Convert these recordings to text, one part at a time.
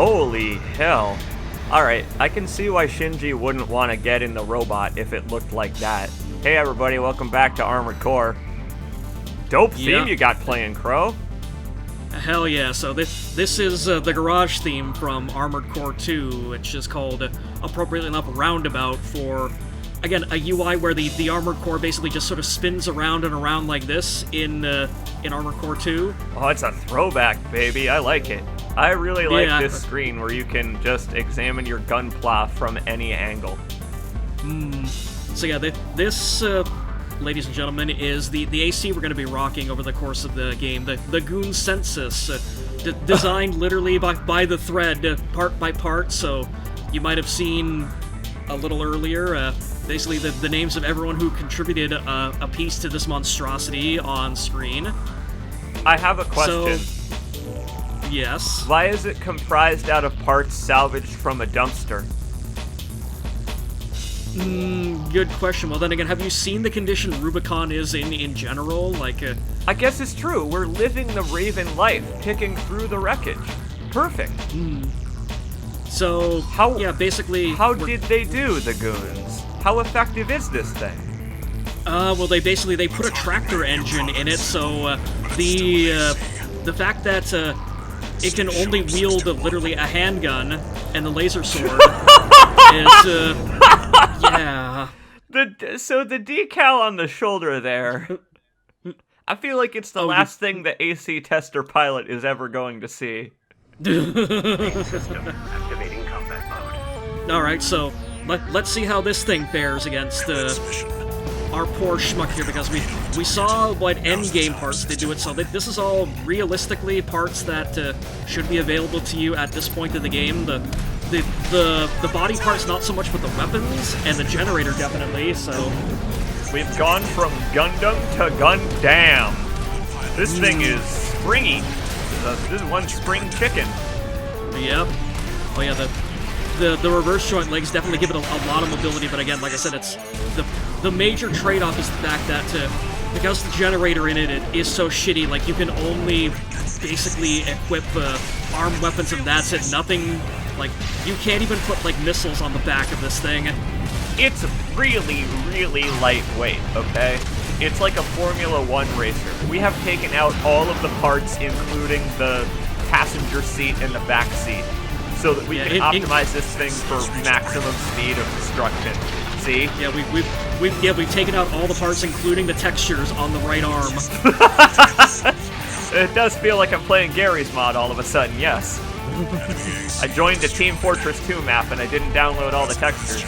Holy hell. Alright, I can see why Shinji wouldn't want to get in the robot if it looked like that. Hey everybody, welcome back to Armored Core. Dope theme you got playing, Crow. Hell yeah, so this is the garage theme from Armored Core 2, which is called, appropriately enough, Roundabout for, again, a UI where the Armored Core basically just sort of spins around and around like this in Armored Core 2. Oh, it's a throwback, baby. I like it. I really like this screen where you can just examine your gunpla from any angle. So yeah, this, ladies and gentlemen, is the AC we're going to be rocking over the course of the game. The Goon Census, designed literally by the thread, part by part, so you might have seen a little earlier, basically the names of everyone who contributed a piece to this monstrosity on screen. I have a question. So, yes? Why is it comprised out of parts salvaged from a dumpster? Good question. Well, then again, have you seen the condition Rubicon is in general? Like, I guess it's true. We're living the Raven life, picking through the wreckage. Perfect. So, basically... How did they do, the goons? How effective is this thing? Well, they put a tractor engine in it, so, the fact that, it can only wield literally a handgun and the laser sword is, yeah. So the decal on the shoulder there, I feel like it's the last thing the AC Tester pilot is ever going to see. System activating combat mode. Alright, so let's see how this thing fares against our poor schmuck here, because we saw what endgame parts they do it, so this is all realistically parts that should be available to you at this point in the game. The body parts not so much, but the weapons and the generator definitely. So we've gone from Gundam to Gundam. This thing is springy. This is one spring chicken. Yep. Oh yeah, the reverse joint legs definitely give it a lot of mobility, but again, like I said, it's the major trade-off is the fact that because the generator in it is so shitty, like you can only basically equip armed weapons and that's it. Nothing, like, you can't even put like missiles on the back of this thing. It's really, really lightweight, okay? It's like a Formula 1 racer. We have taken out all of the parts, including the passenger seat and the back seat, so that we can optimize this thing for maximum speed of destruction. See? Yeah, we've taken out all the parts, including the textures on the right arm. It does feel like I'm playing Gary's mod all of a sudden, yes. I joined the Team Fortress 2 map and I didn't download all the textures.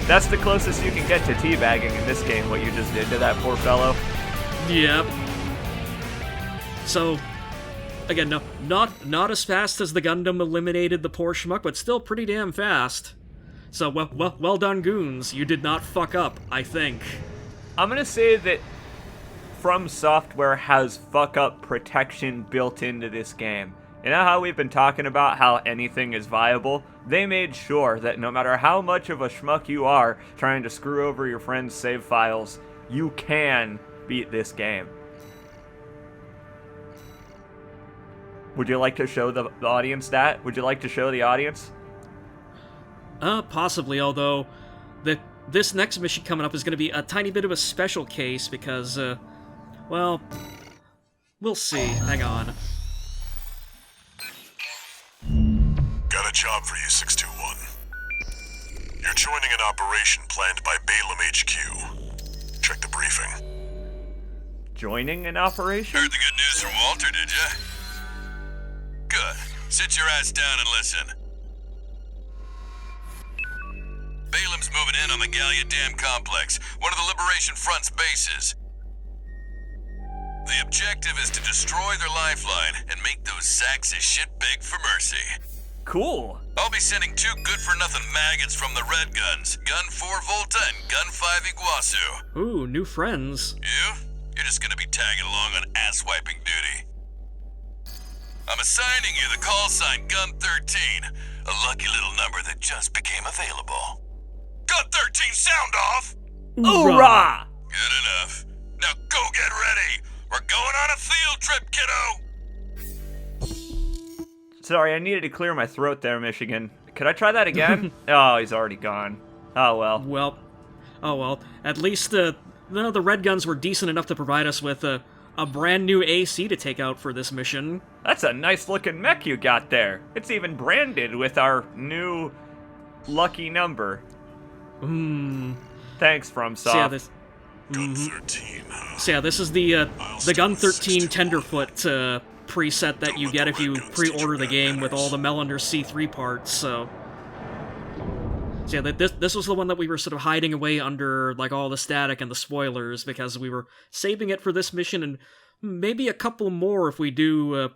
That's the closest you can get to teabagging in this game, what you just did to that poor fellow. Yep. So, again, no, not as fast as the Gundam eliminated the poor schmuck, but still pretty damn fast. So, well done, goons. You did not fuck up, I think. I'm gonna say that From Software has fuck-up protection built into this game. You know how we've been talking about how anything is viable? They made sure that no matter how much of a schmuck you are trying to screw over your friend's save files, you can beat this game. Would you like to show the audience that? Would you like to show the audience? Possibly, although this next mission coming up is going to be a tiny bit of a special case because, well, we'll see. Hang on. Got a job for you, 621. You're joining an operation planned by Balaam HQ. Check the briefing. Joining an operation? Heard the good news from Walter, did ya? Good. Sit your ass down and listen. Balaam's moving in on the Gallia Dam Complex, one of the Liberation Front's bases. The objective is to destroy their lifeline and make those sacks of shit beg for mercy. Cool. I'll be sending 2 good-for-nothing maggots from the Red Guns, Gun 4 Volta and Gun 5 Iguazu. Ooh, new friends. You? You're just gonna be tagging along on ass-wiping duty. I'm assigning you the call sign Gun 13, a lucky little number that just became available. Gun 13, sound off! Hoorah! Good enough. Now go get ready! We're going on a field trip, kiddo! Sorry, I needed to clear my throat there, Michigan. Could I try that again? Oh, he's already gone. Oh, well. Well, at least the Red Guns were decent enough to provide us with a brand new AC to take out for this mission. That's a nice looking mech you got there. It's even branded with our new lucky number. Thanks, FromSoft. So yeah, this, Gun 13, huh? so yeah, this is the Gun 13 Tenderfoot preset that you get if you pre-order the game with all the Melander C3 parts. So yeah, this was the one that we were sort of hiding away under like all the static and the spoilers because we were saving it for this mission and maybe a couple more if we do,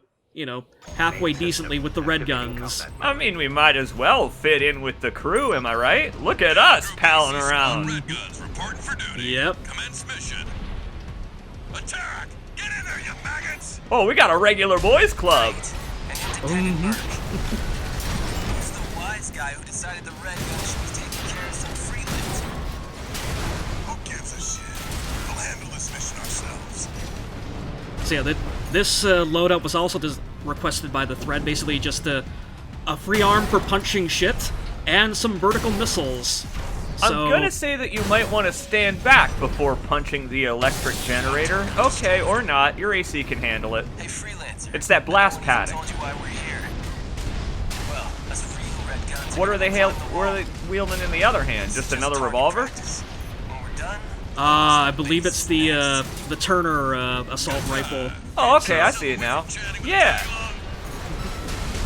halfway decently with the Red Guns. I mean, we might as well fit in with the crew, am I right? Look at us palling around. Red Guns reporting for duty. Yep. Commence mission. Attack! Get in there, you maggots! Oh, we got a regular boys club. Who's the wise guy who decided the Red Gun should be taking care of some freelance? Who gives a shit? We'll handle this mission ourselves. So yeah, this loadout was also requested by the thread, basically just a free arm for punching shit and some vertical missiles. So, I'm gonna say that you might want to stand back before punching the electric generator. Okay, or not. Your AC can handle it. Hey, freelancer. It's that blast I padding. told you why we're here. Well, as for you Red Guns, What are they wielding in the other hand? Just another revolver? When we're done, I believe it's the Turner assault rifle. Oh, okay, I see it now. Yeah.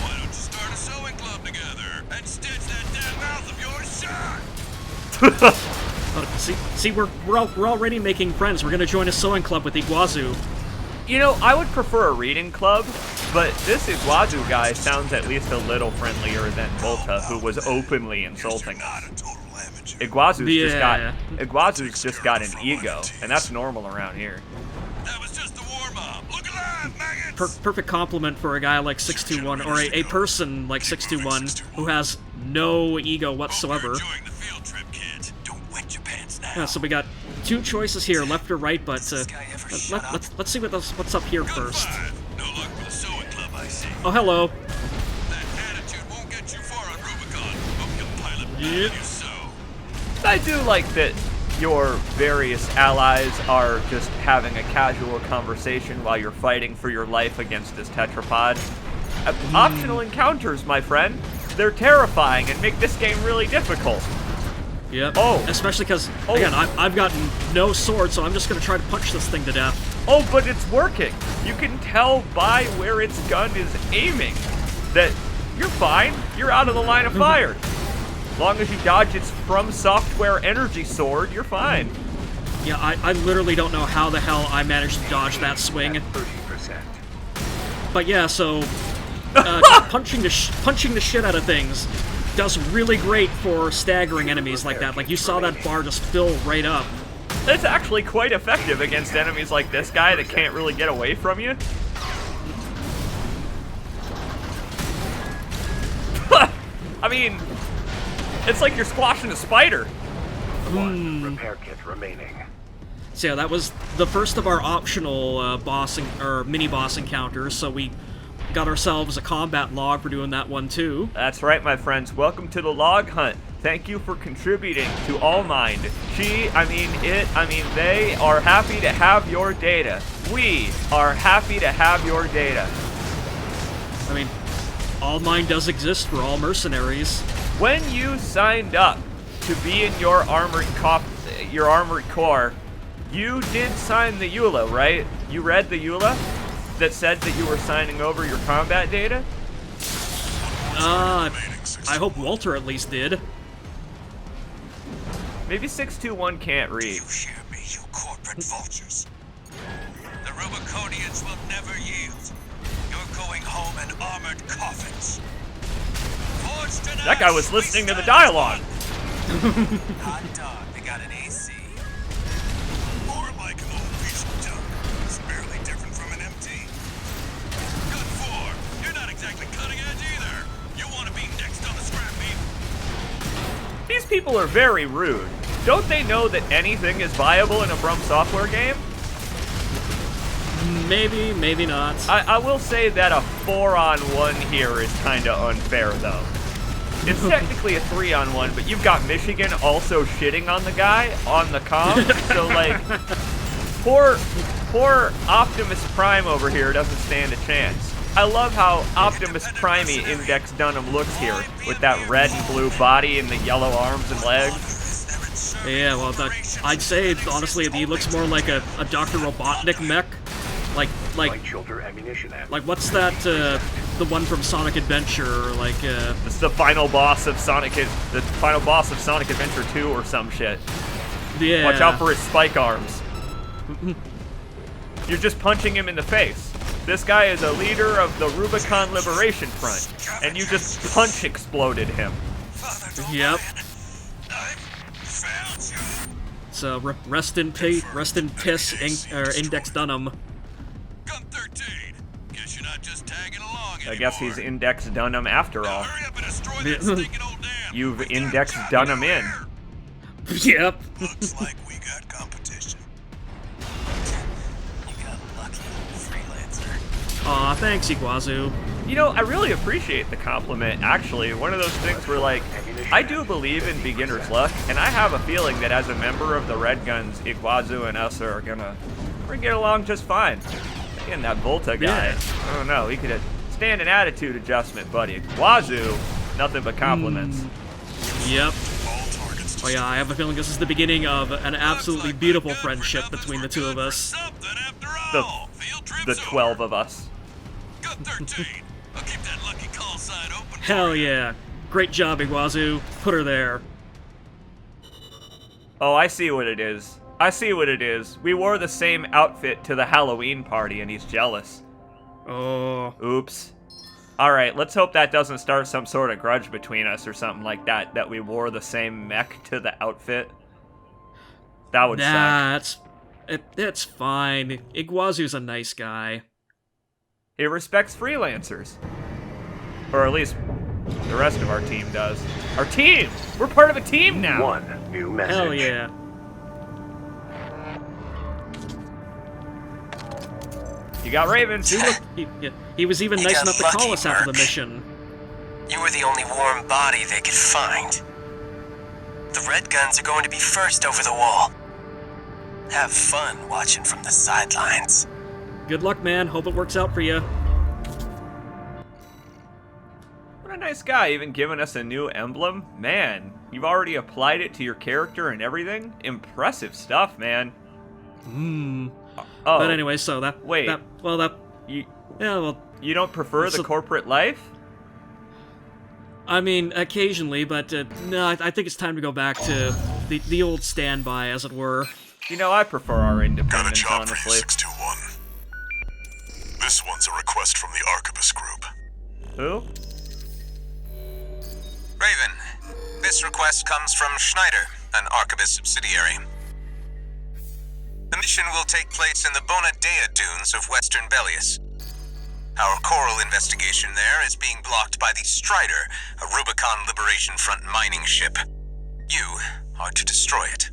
Why don't you start a sewing club together and stitch that damn mouth of yours shut? See, we're already making friends. We're gonna join a sewing club with Iguazu. You know, I would prefer a reading club, but this Iguazu guy sounds at least a little friendlier than Volta, who was openly insulting Not us. a total amateur. Iguazu's just got an ego, and that's normal around here. That was just the warm-up. Look alive, maggots! Perfect compliment for a guy like 621, or a person like 621 who has no ego whatsoever. Hope you're enjoying the field trip, kid. Don't wet your pants now. Yeah, so we got two choices here, left or right, but this guy ever shut up? let's see what's up here Gun first. 5. No luck with the sewing club, I see. Oh, hello. That attitude won't get you far on Rubicon. Hope you'll pilot better Yep. than you sew. I do like that your various allies are just having a casual conversation while you're fighting for your life against this tetrapod. Optional encounters, my friend. They're terrifying and make this game really difficult. Yep. Oh. Especially because, Oh. again, I've gotten no sword, so I'm just gonna try to punch this thing to death. Oh, but it's working. You can tell by where its gun is aiming that you're fine. You're out of the line of fire. As long as you dodge its From Software energy sword, you're fine. Yeah, I literally don't know how the hell I managed to dodge that swing. 30%. But yeah, so punching the shit out of things does really great for staggering enemies like that. Like you saw that bar just fill right up. It's actually quite effective against enemies like this guy that can't really get away from you. I mean, it's like you're squashing a spider. One repair kit remaining. So yeah, that was the first of our optional mini boss encounters. So we got ourselves a combat log for doing that one too. That's right, my friends. Welcome to the log hunt. Thank you for contributing to Allmind. They are happy to have your data. We are happy to have your data. I mean, all mine does exist for all mercenaries. When you signed up to be in your armored core, you did sign the EULA, right? You read the EULA that said that you were signing over your combat data? I hope Walter at least did. Maybe 621 can't read. You hear me, you corporate vultures? The Rubiconians will never yield. You're going home in armored coffins. Forged in That guy ash, was we listening to the stand dialogue. hot dog, they got an AC. More like an old piece of junk. It's barely different from an MT. Gun 4, you're not exactly cutting edge either. You want to be next on the scrap heap? These people are very rude. Don't they know that anything is viable in a From Software game? Maybe, maybe not. I will say that a 4-on-1 here is kind of unfair, though. It's technically a 3-on-1, but you've got Michigan also shitting on the guy on the comm, so, like, poor Optimus Prime over here doesn't stand a chance. I love how Optimus Primey Index Dunham looks here, with that red and blue body and the yellow arms and legs. Yeah, well, I'd say, honestly, he looks more like a Dr. Robotnik mech. Like, Light shoulder ammunition ammo. like, what's that, the one from Sonic Adventure, like, It's the final boss of Sonic Adventure 2 or some shit. yeah. Watch out for his spike arms. You're just punching him in the face. This guy is a leader of the Rubicon Liberation Front, and you just punch exploded him. Yep. So, rest in piss, Index Dunham. Gun 13. Guess you're not just tagging along anymore. I guess he's Index Dunham after all. Hurry up and destroy that stinking old dam. You've indexed Dunham in. Yep. Looks like we got competition. You got lucky, freelancer. Aw, thanks, Iguazu. You know, I really appreciate the compliment, actually. One of those things where, like, I do believe in beginner's luck, and I have a feeling that as a member of the Red Guns, Iguazu and us are we're gonna get along just fine. And that Volta guy, Yeah. I don't know, he could stand an attitude adjustment, buddy. Iguazu, nothing but compliments. Yep. All targets Oh yeah, I have a feeling this is the beginning of an absolutely beautiful friendship between the two of us. The 12 of us. Gun 13. I'll keep that lucky call sign open. Hell yeah. Great job, Iguazu. Put her there. Oh, I see what it is. I see what it is. We wore the same outfit to the Halloween party and he's jealous. Oh. Oops. Alright, let's hope that doesn't start some sort of grudge between us or something like that we wore the same mech to the outfit. That would suck. It's fine. Iguazu's a nice guy. He respects freelancers. Or at least the rest of our team does. Our team! We're part of a team now! One new message. Hell yeah. You got Raven. He was even You nice got enough to call lucky, us after the Merc. mission. You were the only warm body they could find. The Red Guns are going to be first over the wall. Have fun watching from the sidelines. Good luck, man. Hope it works out for you. What a nice guy, even giving us a new emblem. Man, you've already applied it to your character and everything? Impressive stuff, man. Oh, But anyway, so that... Wait. You, Yeah, well... you don't prefer the So- corporate life? I mean, occasionally, but no, I think it's time to go back to the old standby, as it were. You know, I prefer our Got a independence, job for you, honestly. 621. This one's a request from the Arquebus Group. Who? Raven, this request comes from Schneider, an Arquebus subsidiary. The mission will take place in the Bonadea dunes of western Belius. Our coral investigation there is being blocked by the Strider, a Rubicon Liberation Front mining ship. You are to destroy it.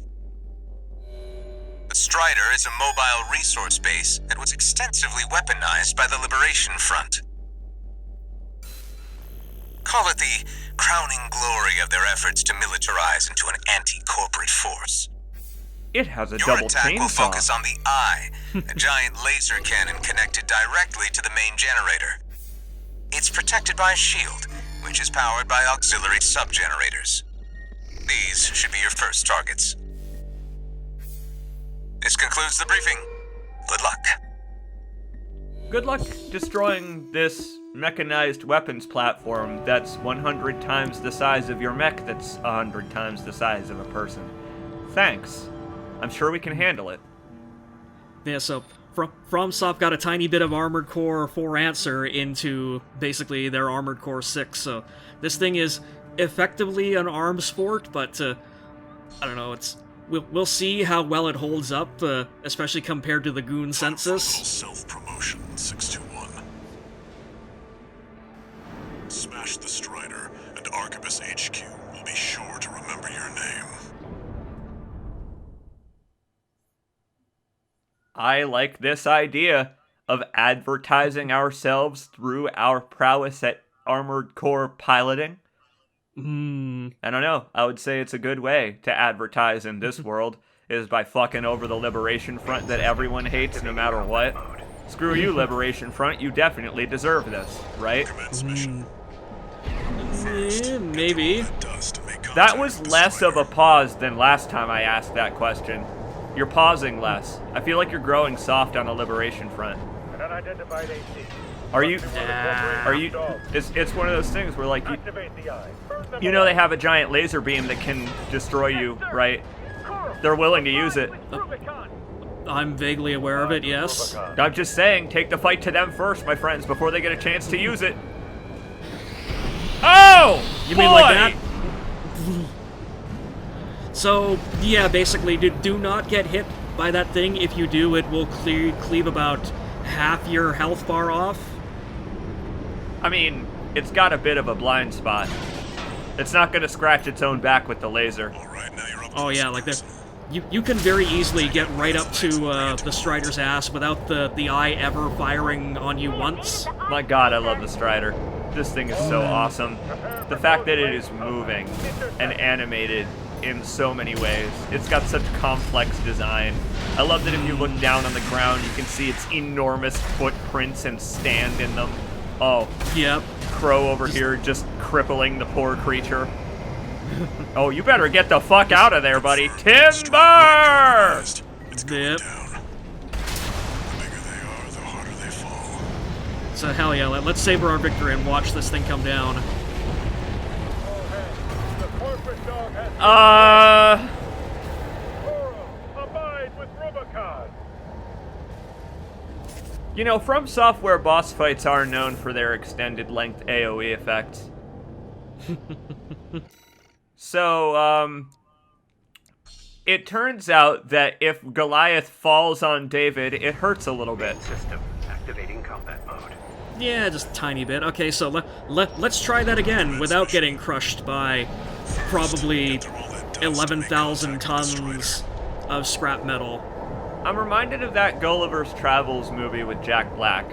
The Strider is a mobile resource base that was extensively weaponized by the Liberation Front. Call it the crowning glory of their efforts to militarize into an anti-corporate force. It has a Your double attack will chainsaw. focus on the Eye, a giant laser cannon connected directly to the main generator. It's protected by a shield, which is powered by auxiliary sub-generators. These should be your first targets. This concludes the briefing. Good luck. Good luck destroying this mechanized weapons platform that's 100 times the size of your mech that's 100 times the size of a person. Thanks. I'm sure we can handle it. Yeah, so FromSoft got a tiny bit of Armored Core 4 answer into basically their Armored Core 6, so this thing is effectively an arms sport, but I don't know, we'll see how well it holds up, especially compared to the Goon Census. Self-promotion, 621. Smash the Strider, and Arquebus HQ will be sure to remember your name. I like this idea. of advertising ourselves through our prowess at Armored Core piloting. I don't know. I would say it's a good way to advertise in this world, is by fucking over the Liberation Front that everyone hates no matter what. Screw you, Liberation Front. You definitely deserve this, right? Maybe. That was less of a pause than last time I asked that question. You're pausing less. I feel like you're growing soft on the Liberation Front. An unidentified AC. Are you? It's one of those things where, like, Activate the eye. you know they have a giant laser beam that can destroy you, right? They're willing to use it. I'm vaguely aware of it, yes. I'm just saying, take the fight to them first, my friends, before they get a chance to use it. Oh! You mean like that? So, yeah, basically, do not get hit by that thing. If you do, it will cleave about half your health bar off. I mean, it's got a bit of a blind spot. It's not going to scratch its own back with the laser. Oh yeah, like that. You can very easily get right up to the Strider's ass without the eye ever firing on you once. My god, I love the Strider. This thing is so awesome. The fact that it is moving and animated in so many ways. It's got such complex design. I love that if you look down on the ground, you can see its enormous footprints and stand in them. Oh, Yep. Crow over here just crippling the poor creature. Oh, you better get the fuck out of there, buddy. Timber! Yep. The harder they fall. So hell yeah, let's savor our victory and watch this thing come down. The corporate dog has abide with Rubicon. You know, From Software boss fights are known for their extended length AoE effects. So, it turns out that if Goliath falls on David, it hurts a little bit. System activating combat mode. Yeah, just a tiny bit. Okay, so let's try that again without getting crushed by probably 11,000 tons of scrap metal. I'm reminded of that Gulliver's Travels movie with Jack Black,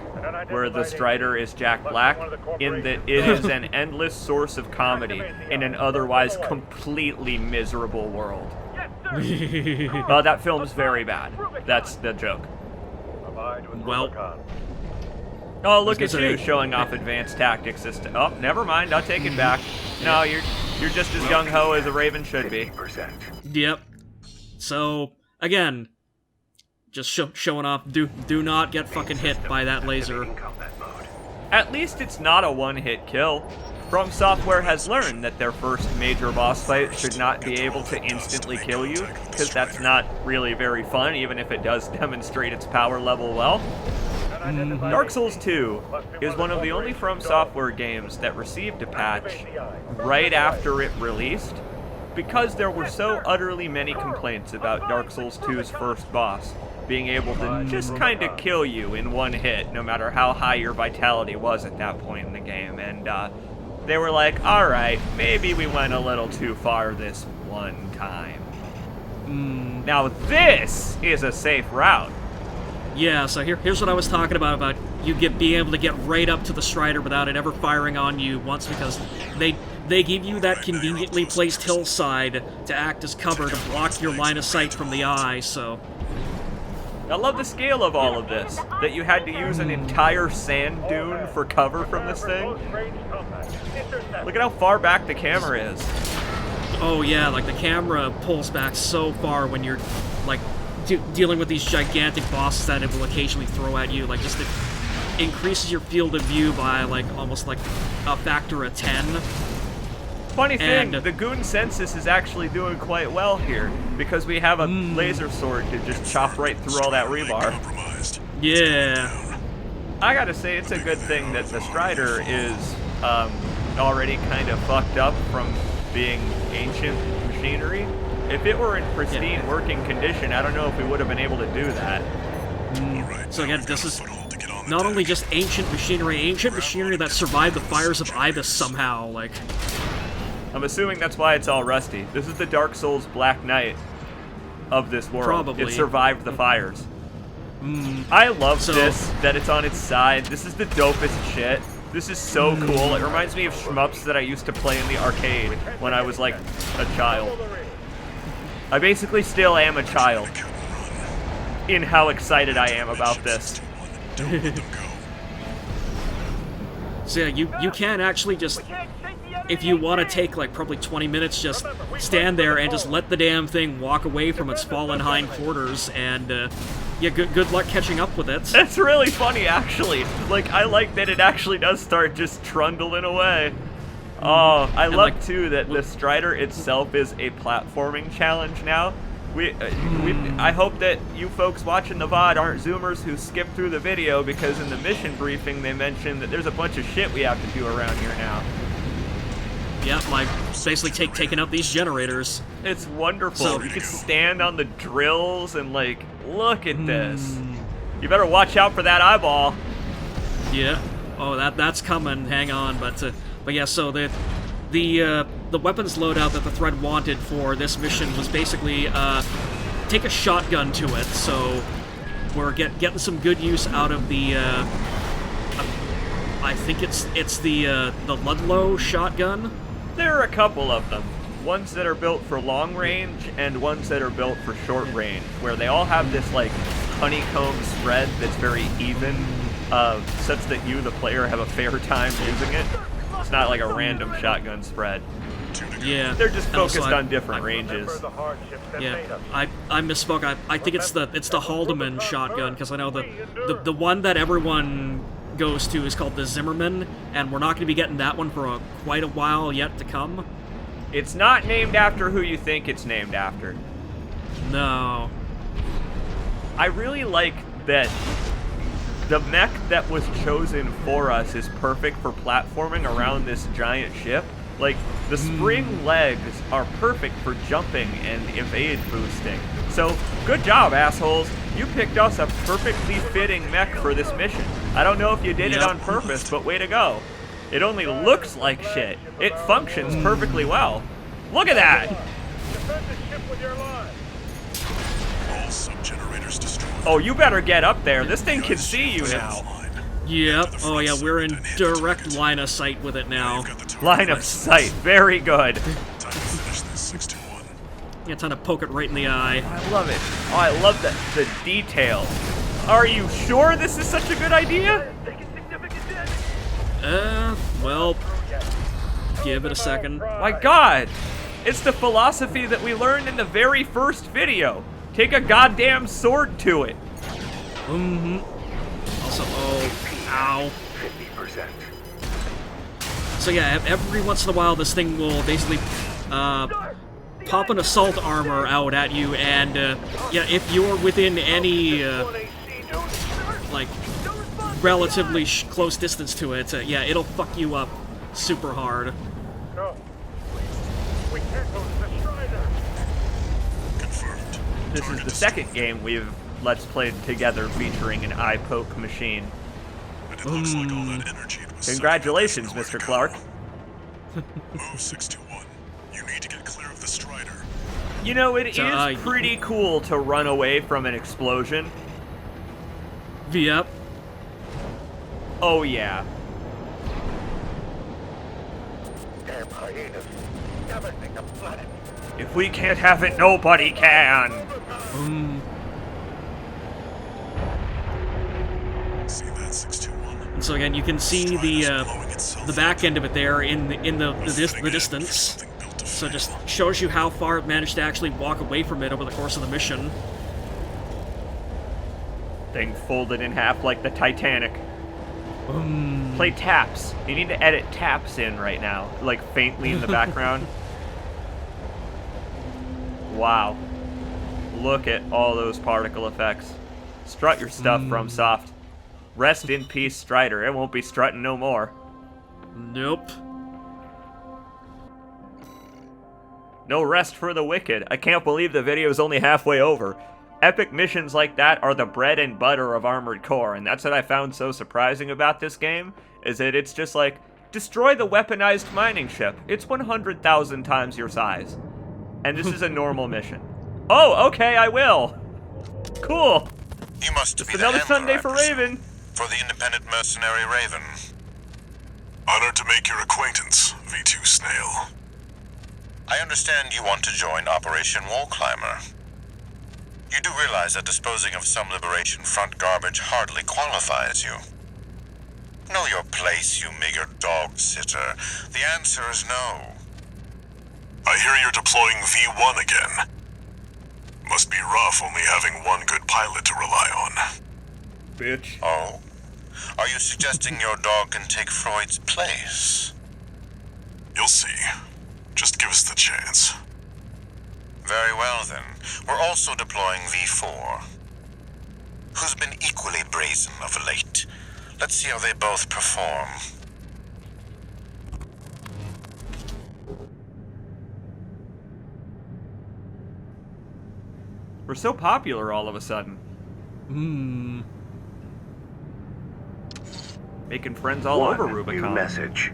where the Strider is Jack Black, in that it is an endless source of comedy in an otherwise completely miserable world. Well, that film's very bad. That's the joke. Abide with Well. Rubicon. Oh, look at gonna you say- showing off advanced tactics system. Oh, never mind. I'll take it back. No, you're just as gung ho as a Raven should be. 50%. Yep. So again, just showing off. Do not get fucking hit by that laser. Activating combat mode. At least it's not a one-hit kill. From Software has learned that their first major boss fight should not be able to instantly kill you, because that's not really very fun, even if it does demonstrate its power level well. Dark Souls 2 is one of the only From Software games that received a patch right after it released, because there were so utterly many complaints about Dark Souls 2's first boss being able to just kind of kill you in one hit, no matter how high your vitality was at that point in the game. And they were like, alright, maybe we went a little too far this one time. Now this is a safe route. Yeah, so here's what I was talking about you being able to get right up to the Strider without it ever firing on you once, because they give you that conveniently placed hillside to act as cover to block your line of sight from the eye, so... I love the scale of all of this, that you had to use an entire sand dune for cover from this thing. Look at how far back the camera is. Oh yeah, like the camera pulls back so far when you're, like, dealing with these gigantic bosses that it will occasionally throw at you, like, just it increases your field of view by, like, almost like a factor of 10. Funny thing, And- the Goon Census is actually doing quite well here, because we have a laser sword to just chop right through all that rebar. Compromised. Yeah. I gotta say, it's a good thing that the Strider is already kind of fucked up from being ancient machinery. If it were in pristine working condition, I don't know if we would have been able to do that. Alright, So now again, we've this got a is foothold to get on the not only deck. just ancient machinery that survived the fires of Ibis somehow, like... I'm assuming that's why it's all rusty. This is the Dark Souls Black Knight of this world. Probably. It survived the fires. I love So- this, that it's on its side. This is the dopest shit. This is so cool. It reminds me of shmups that I used to play in the arcade when I was like a child. I basically still am a child in how excited I am about this. So yeah, you can actually just, if you want to take like probably 20 minutes, just stand there and just let the damn thing walk away from its fallen hindquarters, and yeah, good luck catching up with it. That's really funny, actually. Like, I like that it actually does start just trundling away. Oh, I love, like, too, that the Strider itself is a platforming challenge now. I hope that you folks watching the VOD aren't Zoomers who skip through the video, because in the mission briefing they mentioned that there's a bunch of shit we have to do around here now. Yeah, like basically taking out these generators. It's wonderful. So- You can stand on the drills and, like, look at this. You better watch out for that eyeball. Yeah. Oh, that's coming. Hang on, but yeah. So the weapons loadout that the Thread wanted for this mission was basically take a shotgun to it. So we're getting some good use out of the. I think it's the Ludlow shotgun. There are a couple of them. Ones that are built for long range and ones that are built for short range, where they all have this like honeycomb spread that's very even, such that you, the player, have a fair time using it. It's not like a random shotgun spread. Yeah. They're just And also, focused on different ranges. Remember the hardships that Yeah, made us. I misspoke. I think it's the Haldeman shotgun, because I know the one that everyone goes to is called the Zimmerman, and we're not going to be getting that one for quite a while yet to come. It's not named after who you think it's named after. No. I really like that the mech that was chosen for us is perfect for platforming around this giant ship. Like, the spring legs are perfect for jumping and evade boosting. So, good job, assholes. You picked us a perfectly fitting mech for this mission. I don't know if you did it Yep. on purpose, but way to go. It only looks like shit. It functions perfectly well. Look at that! Defend the ship with your lives. All sub-generators destroyed. Oh, you better get up there. This thing can see you now. Yep. Oh yeah, we're in direct line of sight with it now. Line of sight. Very good. Time to finish this 621. Yeah, time to poke it right in the eye. I love it. Oh, I love the detail. Are you sure this is such a good idea? Well, give it a second. My god! It's the philosophy that we learned in the very first video. Take a goddamn sword to it. Also, oh, ow. 50%. So yeah, every once in a while this thing will basically pop an assault armor out at you, and yeah, if you're within any like relatively close distance to it, yeah, it'll fuck you up super hard. No. We can't go to the Strider. Confirmed. This is the second game we've Let's Played together featuring an eye poke machine. And it looks like all that energy it was Congratulations, sending Mr. was Clark. Move 621. You need to get clear of the Strider. You know, it So, is pretty cool to run away from an explosion. Yep. Oh yeah. Damn hyenas. Everything the planet. If we can't have it, nobody can. See that 621? And so again, you can see the back end of it there in the distance. So just shows you how far it managed to actually walk away from it over the course of the mission. Thing folded in half like the Titanic. Play taps. You need to edit taps in right now, like faintly in the background. Wow. Look at all those particle effects. Strut your stuff, FromSoft. Rest in peace, Strider. It won't be strutting no more. Nope. No rest for the wicked. I can't believe the video's only halfway over. Epic missions like that are the bread and butter of Armored Core, and that's what I found so surprising about this game, is that it's just like, destroy the weaponized mining ship. It's 100,000 times your size. And this is a normal mission. Oh, okay, I will. Cool. You must It's be the another handler, Sunday I for presume, Raven. for the independent mercenary Raven. Honored to make your acquaintance, V2 Snail. I understand you want to join Operation Wall Climber. You do realize that disposing of some Liberation Front garbage hardly qualifies you. Know your place, you meager dog sitter. The answer is no. I hear you're deploying V1 again. Must be rough only having one good pilot to rely on. Bitch. Oh? Are you suggesting your dog can take Freud's place? You'll see. Just give us the chance. Very well then. We're also deploying V4. Who's been equally brazen of late. Let's see how they both perform. We're so popular all of a sudden. Making friends all over New Rubicon. message.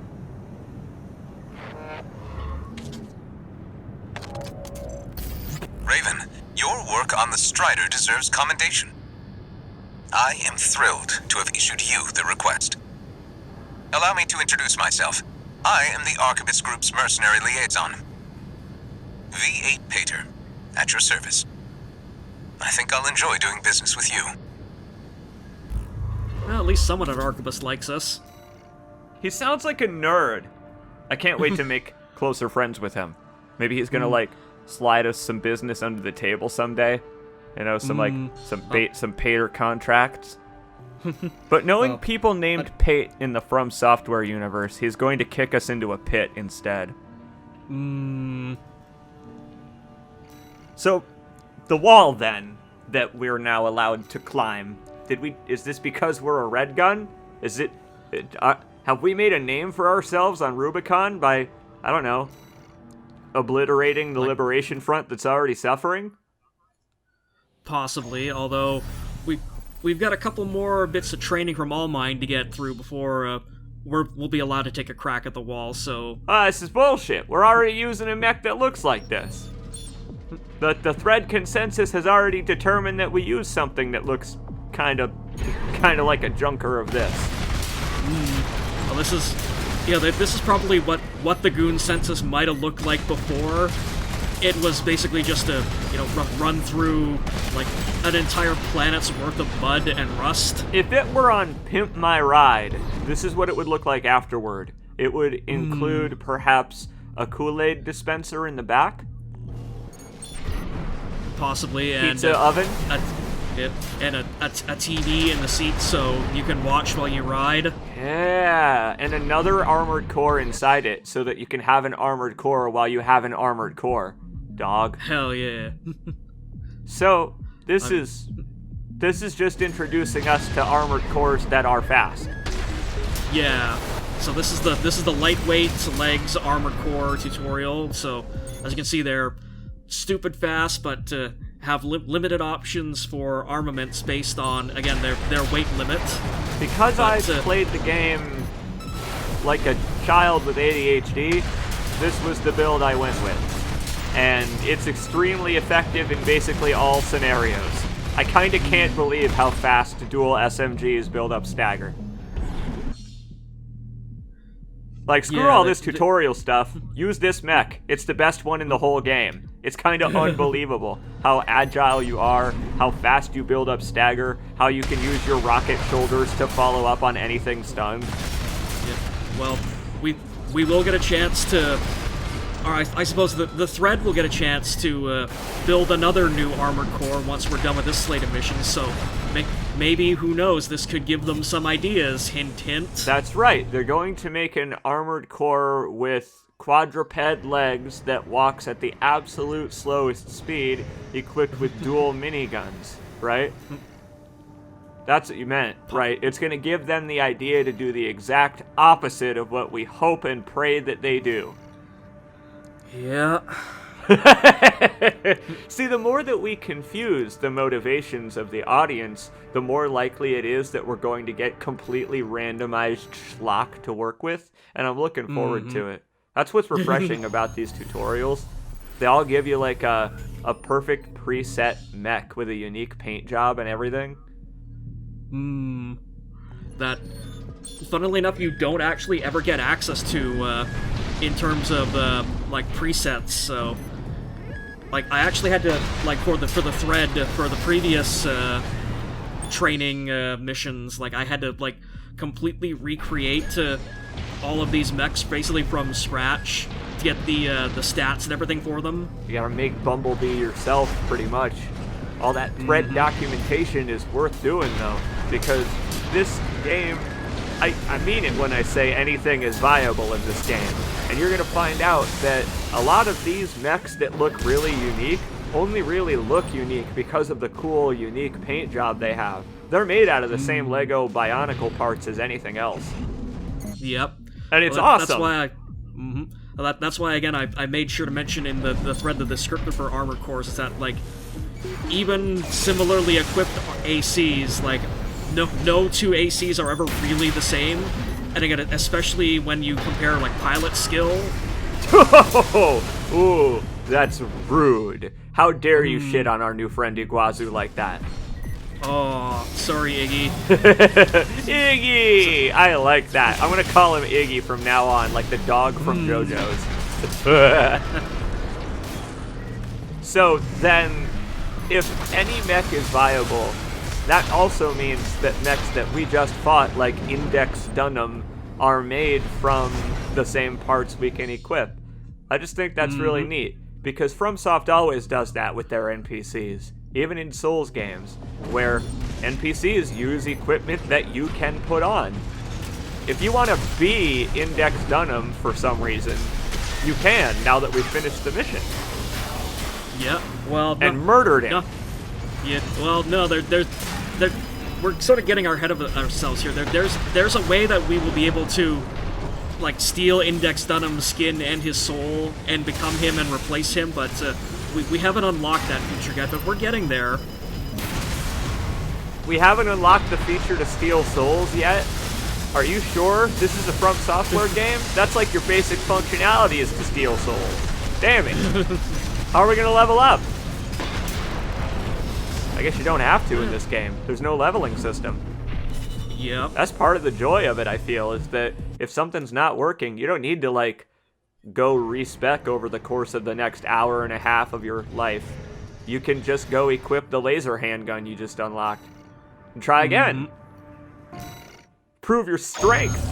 Raven, your work on the Strider deserves commendation. I am thrilled to have issued you the request. Allow me to introduce myself. I am the Arquebus Group's mercenary liaison. V8 Pater, at your service. I think I'll enjoy doing business with you. Well, at least someone at Arquebus likes us. He sounds like a nerd. I can't wait to make closer friends with him. Maybe he's gonna like slide us some business under the table someday. You know, some Pater contracts. But knowing people named Pate in the From Software universe, he's going to kick us into a pit instead. So, the wall then that we're now allowed to climb. Is this because we're a red gun? Is it have we made a name for ourselves on Rubicon by, I don't know, obliterating the Liberation Front that's already suffering? Possibly, although we've got a couple more bits of training from All Mine to get through before we'll be allowed to take a crack at the wall, so... This is bullshit. We're already using a mech that looks like this. The thread consensus has already determined that we use something that looks kind of like a junker of this. Well, this is probably what the Goon Census might have looked like before. It was basically just a, run through, like, an entire planet's worth of mud and rust. If it were on Pimp My Ride, this is what it would look like afterward. It would include, perhaps, a Kool-Aid dispenser in the back. Possibly, and Pizza oven. and a TV in the seat so you can watch while you ride. Yeah, and another armored core inside it so that you can have an armored core while you have an armored core. Dog. Hell yeah. So, this is just introducing us to armored cores that are fast. Yeah. So this is the lightweight legs armored core tutorial. So as you can see, they're stupid fast, but have limited options for armaments based on, again, their weight limit. Because I played the game like a child with ADHD, this was the build I went with. And it's extremely effective in basically all scenarios. I kinda can't believe how fast dual SMGs build up stagger. Like, screw all this tutorial stuff. Use this mech. It's the best one in the whole game. It's kind of unbelievable how agile you are, how fast you build up stagger, how you can use your rocket shoulders to follow up on anything stunned. Yeah. Well, we will get a chance to... Or I suppose the Thread will get a chance to build another new armored core once we're done with this slate of missions, so maybe, who knows, this could give them some ideas, hint hint. That's right, they're going to make an armored core with quadruped legs that walks at the absolute slowest speed, equipped with dual miniguns, right? That's what you meant, right? It's going to give them the idea to do the exact opposite of what we hope and pray that they do. Yeah. See, the more that we confuse the motivations of the audience, the more likely it is that we're going to get completely randomized schlock to work with, and I'm looking forward to it. That's what's refreshing about these tutorials. They all give you like a perfect preset mech with a unique paint job and everything. That, funnily enough, you don't actually ever get access to in terms of like presets. So, like, I actually had to, like, for the thread for the previous training missions, like, I had to, like, completely recreate all of these mechs basically from scratch to get the stats and everything for them. You gotta make Bumblebee yourself, pretty much. All that thread documentation is worth doing, though, because this game, I mean it when I say anything is viable in this game. And you're gonna find out that a lot of these mechs that look really unique only really look unique because of the cool, unique paint job they have. They're made out of the same Lego Bionicle parts as anything else. Yep. And it's Well, awesome. That's why that's why, again, I made sure to mention in the thread that the descriptor for Armored Cores is that, like, even similarly equipped ACs, like, no two ACs are ever really the same. And again, especially when you compare, like, pilot skill. Ooh, that's rude. How dare you shit on our new friend Iguazu like that? Oh, sorry, Iggy. Iggy! I like that. I'm gonna call him Iggy from now on, like the dog from JoJo's. So then, if any mech is viable, that also means that mechs that we just fought, like Index Dunham, are made from the same parts we can equip. I just think that's really neat, because FromSoft always does that with their NPCs, even in Souls games, where NPCs use equipment that you can put on. If you want to be Index Dunham for some reason, you can, now that we've finished the mission. Yeah, well... And murdered him. No. Yeah, well, no, we're sort of getting ahead of ourselves here. There's a way that we will be able to, like, steal Index Dunham's skin and his soul and become him and replace him, but we haven't unlocked that feature yet, but we're getting there. We haven't unlocked the feature to steal souls yet? Are you sure this is a From Software game? That's like your basic functionality is to steal souls. Damn it. How are we gonna level up? I guess you don't have to in this game. There's no leveling system. Yep. That's part of the joy of it, I feel, is that if something's not working, you don't need to, like, go respec over the course of the next hour and a half of your life. You can just go equip the laser handgun you just unlocked. And try again. Prove your strength.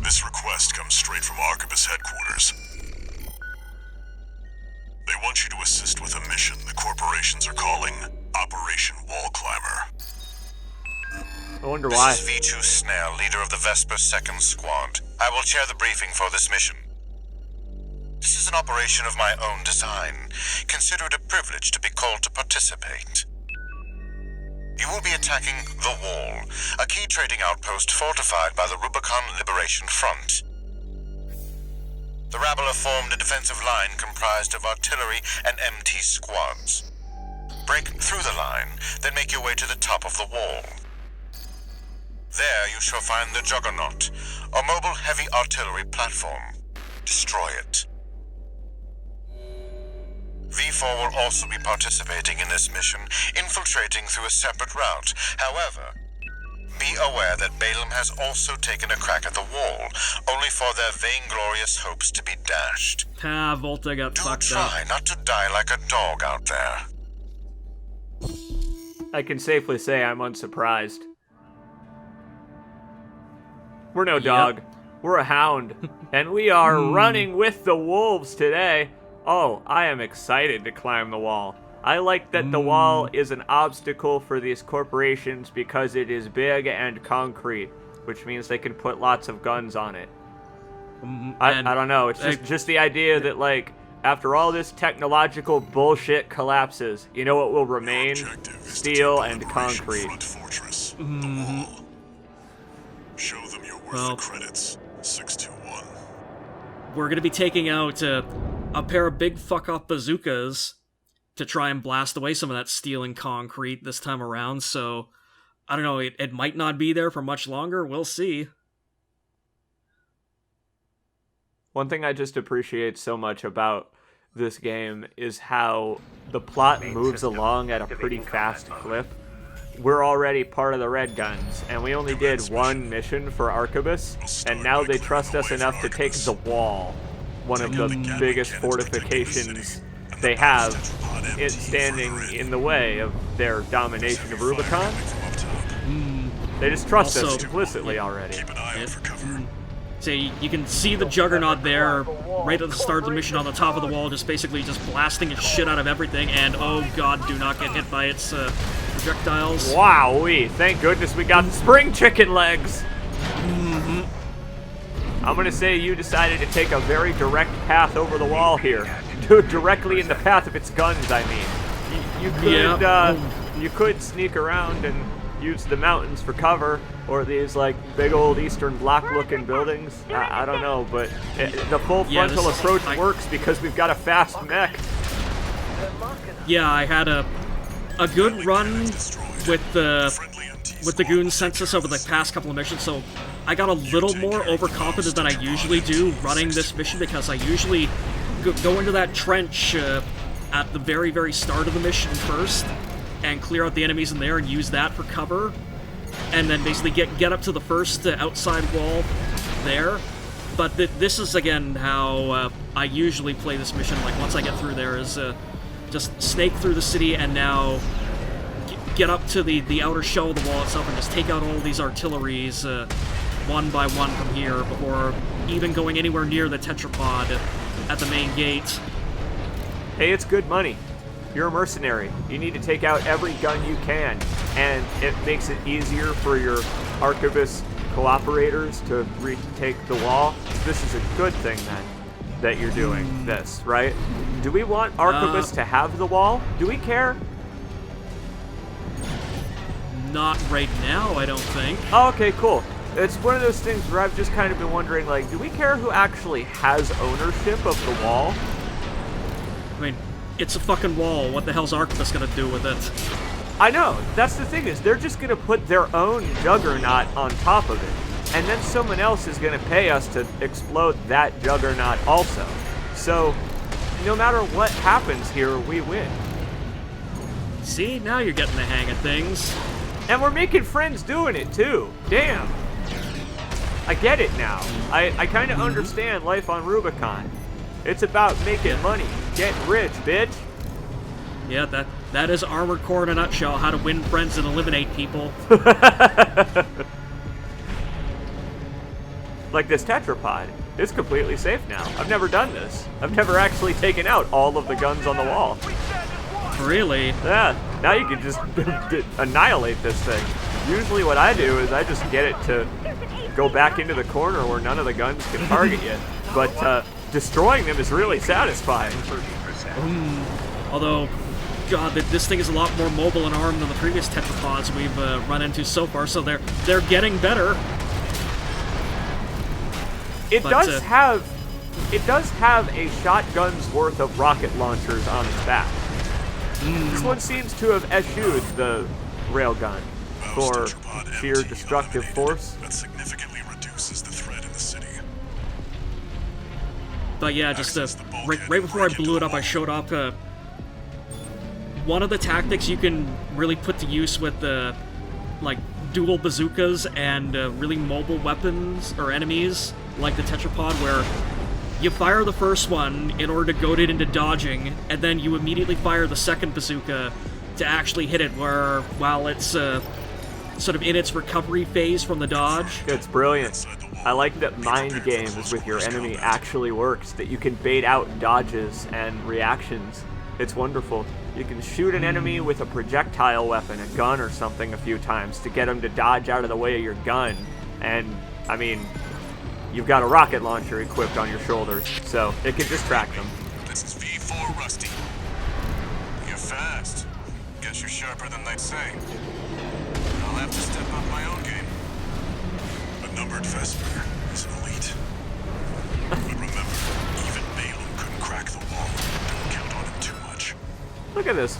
This request comes straight from Arquebus headquarters. They want you to assist with a mission the corporations are calling Operation Wall Climber. I wonder why. This is V2 Snell, leader of the Vesper 2nd Squad. I will chair the briefing for this mission. This is an operation of my own design. Consider it a privilege to be called to participate. You will be attacking The Wall, a key trading outpost fortified by the Rubicon Liberation Front. The rabble have formed a defensive line comprised of artillery and MT squads. Break through the line, then make your way to the top of the wall. There you shall find the Juggernaut, a mobile heavy artillery platform. Destroy it. V4 will also be participating in this mission, infiltrating through a separate route. However, be aware that Balaam has also taken a crack at the wall, only for their vainglorious hopes to be dashed. Volta got Do fucked up. try not to die like a dog out there. I can safely say I'm unsurprised. We're no dog. We're a hound. And we are running with the wolves today. Oh, I am excited to climb the wall. I like that the wall is an obstacle for these corporations because it is big and concrete, which means they can put lots of guns on it. I don't know. It's just the idea that, like, after all this technological bullshit collapses, you know what will remain? Steel and concrete. Front Fortress, the Wall. Show them you're worth Well, the credits. 621. We're gonna be taking out a pair of big fuck-off bazookas to try and blast away some of that steel and concrete this time around, so I don't know, it might not be there for much longer, we'll see. One thing I just appreciate so much about this game is how the plot moves along at a pretty fast clip. We're already part of the Red Guns, and we only did one mission for Arquebus, and now they trust us enough to take the Wall, one of the biggest fortifications they have, it standing in the way of their domination of Rubicon. They just trust us Also- implicitly already. So you can see the Juggernaut there, right at the start of the mission on the top of the wall, just basically just blasting its shit out of everything, and oh god, do not get hit by its projectiles. Wowee, thank goodness we got the spring chicken legs. I'm gonna say you decided to take a very direct path over the wall here. Directly in the path of its guns, I mean. You could, you could sneak around and use the mountains for cover, or these like big old Eastern Bloc-looking buildings. I don't know, but the full Yeah, frontal this is- approach I- works because we've got a fast mech. Yeah, I had a good run with the goon census over the past couple of missions, so I got a little more overconfident than I usually do running this mission, because I usually go into that trench at the very, very start of the mission first, and clear out the enemies in there and use that for cover, and then basically get up to the first outside wall there. But this is, again, how I usually play this mission. Like, once I get through there, is just snake through the city and now get up to the outer shell of the wall itself and just take out all these artilleries one by one from here before even going anywhere near the tetrapod at the main gate. Hey, it's good money. You're a mercenary. You need to take out every gun you can, and it makes it easier for your Arquebus cooperators to retake the wall. This is a good thing, then, that you're doing this, right? Do we want Arquebus to have the wall? Do we care? Not right now, I don't think. Oh, okay, cool. It's one of those things where I've just kind of been wondering, like, do we care who actually has ownership of the wall? I mean, it's a fucking wall. What the hell's Arquebus gonna do with it? I know. That's the thing, is they're just going to put their own juggernaut on top of it. And then someone else is going to pay us to explode that juggernaut also. So, no matter what happens here, we win. See, now you're getting the hang of things. And we're making friends doing it, too. Damn. I get it now. I kind of understand life on Rubicon. It's about making money, getting rich, bitch. Yeah, that is Armored Core in a nutshell, how to win friends and eliminate people. Like this tetrapod. It's completely safe now. I've never done this. I've never actually taken out all of the guns on the wall. Really? Yeah, now you can just annihilate this thing. Usually what I do is I just get it to go back into the corner where none of the guns can target you. But destroying them is really satisfying. Although, God, this thing is a lot more mobile and armed than the previous tetrapods we've run into so far, so they're getting better. It But, does have a shotgun's worth of rocket launchers on its back. This one seems to have eschewed the railgun for sheer destructive force. That significantly reduces the threat in the city. But yeah, just right before I blew it up, I showed off one of the tactics you can really put to use with like dual bazookas and really mobile weapons or enemies like the tetrapod, where you fire the first one in order to goad it into dodging, and then you immediately fire the second bazooka to actually hit it while it's sort of in its recovery phase from the dodge. It's brilliant. I like that mind games with your enemy actually works, that you can bait out dodges and reactions. It's wonderful. You can shoot an enemy with a projectile weapon, a gun or something, a few times to get them to dodge out of the way of your gun. And, I mean, you've got a rocket launcher equipped on your shoulders, so it can distract them. This is V4 Rusty. You're fast. Guess you're sharper than they'd say. I'll have to step up my own game. A numbered Vesper is an elite. But remember, even Balaam couldn't crack the wall. Don't count on him too much. Look at this.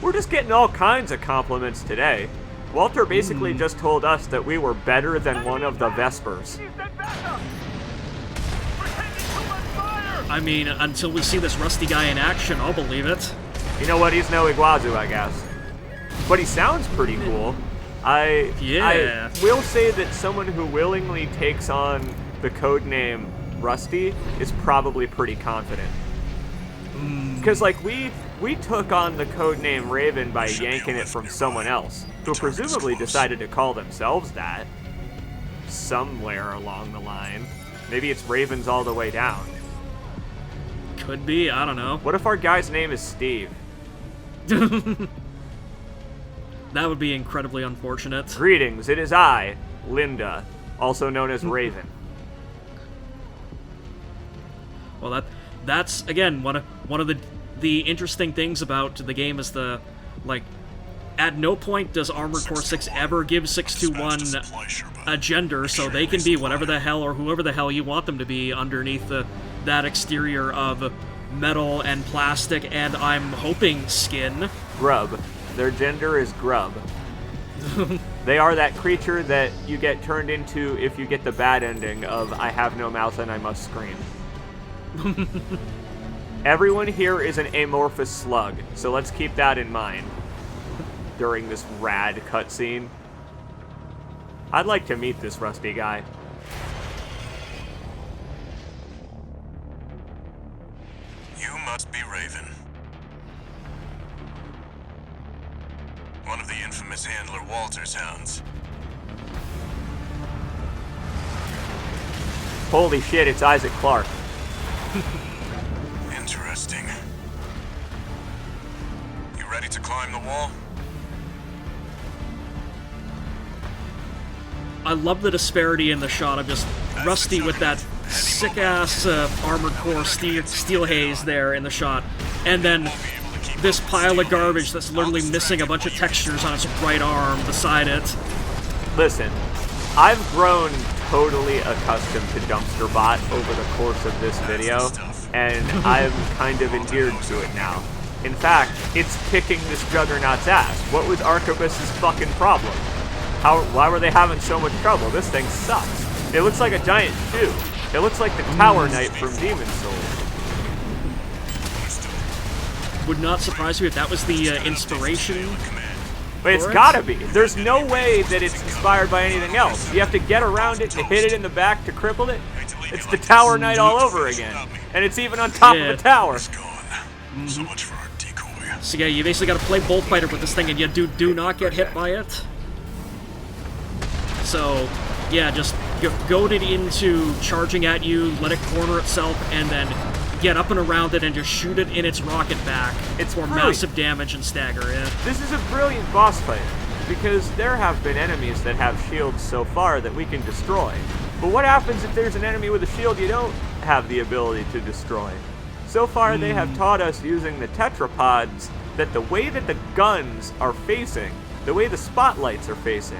We're just getting all kinds of compliments today. Walter basically just told us that we were better than one of the Vespers. He's dead back up! We're taking too much fire! I mean, until we see this Rusty guy in action, I'll believe it. You know what? He's no Iguazu, I guess. But he sounds pretty cool. I will say that someone who willingly takes on the codename Rusty is probably pretty confident. Because, like, we took on the codename Raven by yanking it from someone else, who presumably decided to call themselves that somewhere along the line. Maybe it's Ravens all the way down. Could be, I don't know. What if our guy's name is Steve? That would be incredibly unfortunate. Greetings, it is I, Linda, also known as Raven. Well, that's again one of the interesting things about the game is the, like, at no point does Armored Core 6 ever give 621 a gender, so they can be whatever the hell or whoever the hell you want them to be underneath that exterior of metal and plastic and, I'm hoping, skin. Grub. Their gender is grub. They are that creature that you get turned into if you get the bad ending of I have no mouth and I must scream. Everyone here is an amorphous slug, so let's keep that in mind during this rad cutscene. I'd like to meet this Rusty guy. You must be Raven. One of the infamous handler Walter's hounds. Holy shit, it's Isaac Clarke. Interesting. You ready to climb the wall? I love the disparity in the shot of just Rusty with that sick-ass Armored Core steel haze there in the shot, and then this pile of garbage that's literally missing a bunch of textures on its right arm beside it. Listen, I've grown totally accustomed to Dumpster Bot over the course of this video, and I'm kind of endeared to it now. In fact, it's kicking this Juggernaut's ass. What was Arquebus's fucking problem? Why were they having so much trouble? This thing sucks. It looks like a giant shoe. It looks like the Tower Knight from Demon's Souls. Would not surprise me if that was the inspiration. But it's gotta be. There's no way that it's inspired by anything else. You have to get around it to hit it in the back to cripple it. It's the Tower Knight all over again. And it's even on top of the tower. So much for our decoy. So yeah, you basically gotta play Bullfighter with this thing and you do not get hit by it. So, yeah, just goad it into charging at you, let it corner itself, and then get up and around it and just shoot it in its rocket back for massive damage and stagger, yeah. This is a brilliant boss fight, because there have been enemies that have shields so far that we can destroy. But what happens if there's an enemy with a shield you don't have the ability to destroy? So far they have taught us using the tetrapods that the way that the guns are facing, the way the spotlights are facing,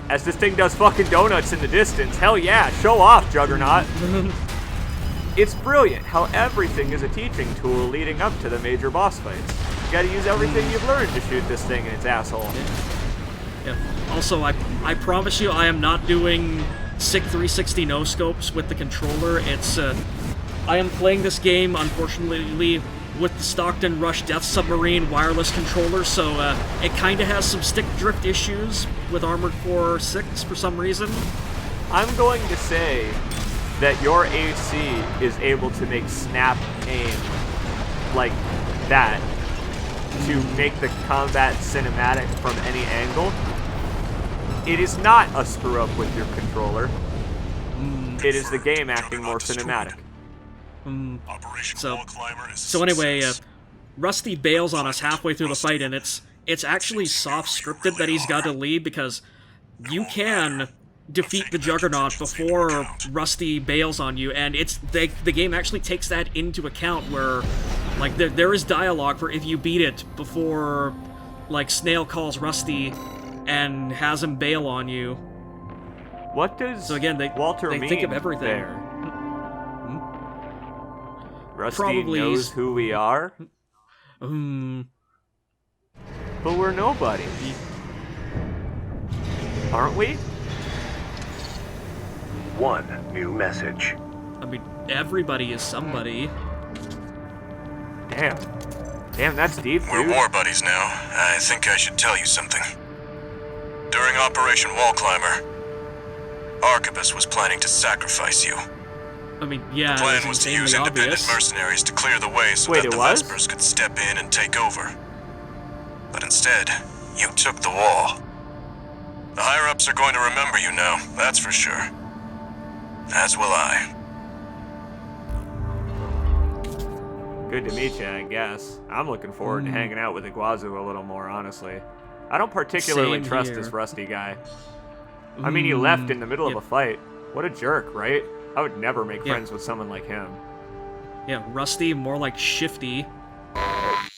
as this thing does fucking donuts in the distance. Hell yeah, show off, Juggernaut. It's brilliant how everything is a teaching tool leading up to the major boss fights. You gotta use everything you've learned to shoot this thing in its asshole. Yeah. Also, I promise you I am not doing SICK 360 no-scopes with the controller. It's, I am playing this game, unfortunately, with the Stockton Rush Death Submarine wireless controller, so it kind of has some stick drift issues with Armored Core 6 for some reason. I'm going to say that your AC is able to make snap aim like that to make the combat cinematic from any angle. It is not a screw up with your controller. It is the game acting more cinematic. So anyway, Rusty bails on us halfway through the fight, and it's actually soft scripted that he's got to leave, because you can defeat the Juggernaut before Rusty bails on you, and the game actually takes that into account, where like there is dialogue for if you beat it before like Snail calls Rusty and has him bail on you. What does Walter they mean think of everything there? Rusty Probably knows who we are? But we're nobody. Aren't we? One new message. I mean, everybody is somebody. Damn. Damn, that's deep, We're dude. war buddies now. I think I should tell you something. During Operation Wall Climber, Arquebus was planning to sacrifice you. I mean, yeah, The plan it's was to insanely use independent obvious. mercenaries to clear the way so Wait, that it the was? Vespers could step in and take over. But instead, you took the wall. The higher-ups are going to remember you now, that's for sure. As will I. Good to meet you, I guess. I'm looking forward to hanging out with Iguazu a little more, honestly. I don't particularly Same trust here. this Rusty guy. I mean, he left in the middle Yep. of a fight. What a jerk, right? I would never make Yeah. friends with someone like him. Yeah, Rusty, more like Shifty.